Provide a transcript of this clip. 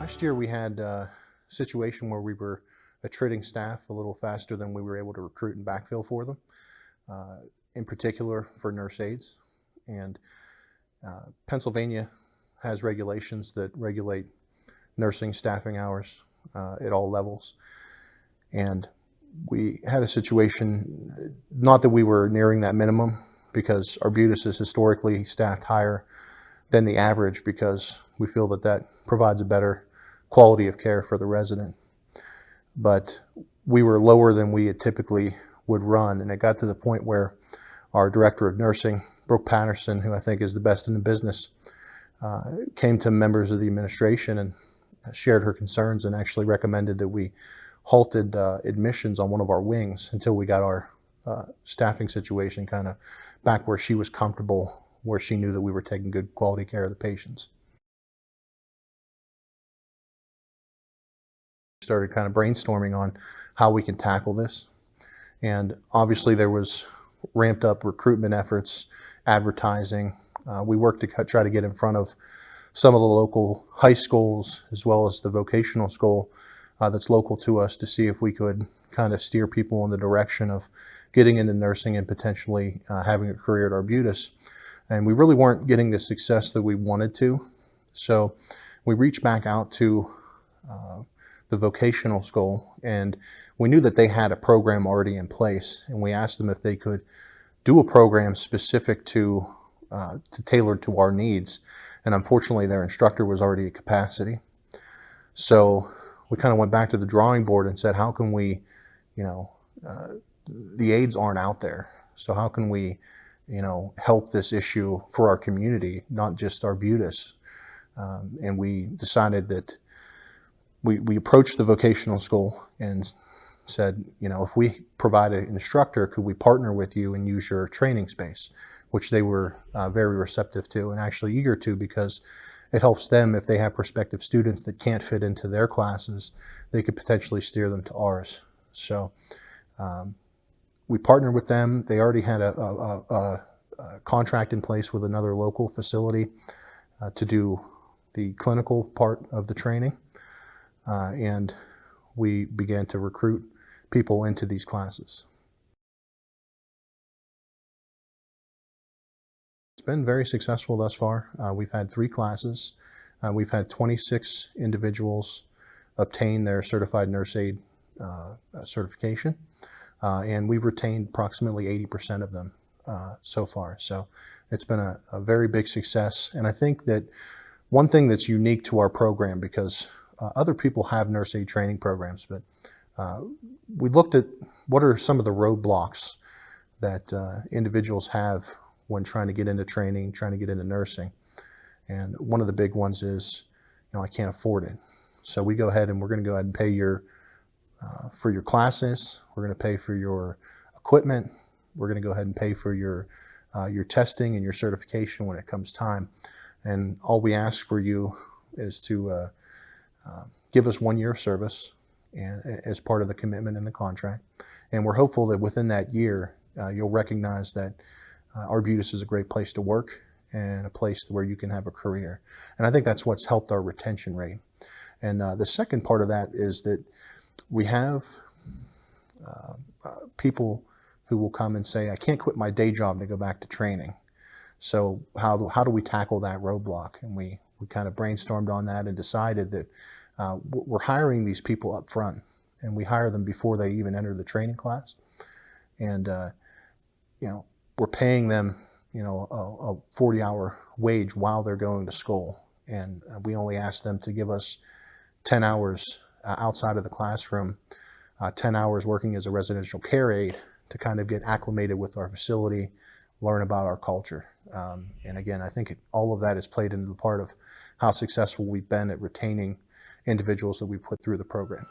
Last year we had a situation where we were attriting staff a little faster than we were able to recruit and backfill for them, in particular for nurse aides. And Pennsylvania has regulations that regulate nursing staffing hours at all levels. And we had a situation, not that we were nearing that minimum, because Arbutus is historically staffed higher than the average because we feel that that provides a better quality of care for the resident. But we were lower than we typically would run, and it got to the point where our director of nursing, Brooke Patterson, who I think is the best in the business, came to members of the administration and shared her concerns and actually recommended that we halted admissions on one of our wings until we got our staffing situation kind of back where she was comfortable, where she knew that we were taking good quality care of the patients. Started kind of brainstorming on how we can tackle this. And obviously there was ramped up recruitment efforts, advertising. We worked to try to get in front of some of the local high schools as well as the vocational school that's local to us to see if we could kind of steer people in the direction of getting into nursing and potentially having a career at Arbutus. And we really weren't getting the success that we wanted to. So we reached back out to the vocational school, and we knew that they had a program already in place, and we asked them if they could do a program specific to tailored to our needs. And unfortunately their instructor was already at capacity. So we kind of went back to the drawing board and said, how can we, the aides aren't out there, so how can we help this issue for our community, not just Arbutus? And we decided that we approached the vocational school and said, if we provide an instructor, could we partner with you and use your training space? Which they were very receptive to and actually eager to, because it helps them if they have prospective students that can't fit into their classes, they could potentially steer them to ours. So we partnered with them. They already had a contract in place with another local facility to do the clinical part of the training. And we began to recruit people into these classes. It's been very successful thus far. We've had 3 classes. We've had 26 individuals obtain their certified nurse aide certification, and we've retained approximately 80% of them so far. So it's been a very big success. And I think that one thing that's unique to our program, because other people have nurse aide training programs, but we looked at what are some of the roadblocks that individuals have when trying to get into training, trying to get into nursing. And one of the big ones is, I can't afford it. So we go ahead and we're going to go ahead and pay for your classes. We're going to pay for your equipment. We're going to go ahead and pay for your testing and your certification when it comes time. And all we ask for you is to give us 1 year of service and as part of the commitment in the contract. And we're hopeful that within that year, you'll recognize that Arbutus is a great place to work and a place where you can have a career. And I think that's what's helped our retention rate. And the second part of that is that we have people who will come and say, I can't quit my day job to go back to training. So how do we tackle that roadblock? And we kind of brainstormed on that and decided that we're hiring these people up front, and we hire them before they even enter the training class. And we're paying them a 40-hour wage while they're going to school, and we only ask them to give us 10 hours outside of the classroom, 10 hours working as a residential care aide to kind of get acclimated with our facility, learn about our culture. And again, I think all of that has played into the part of how successful we've been at retaining individuals that we put through the program.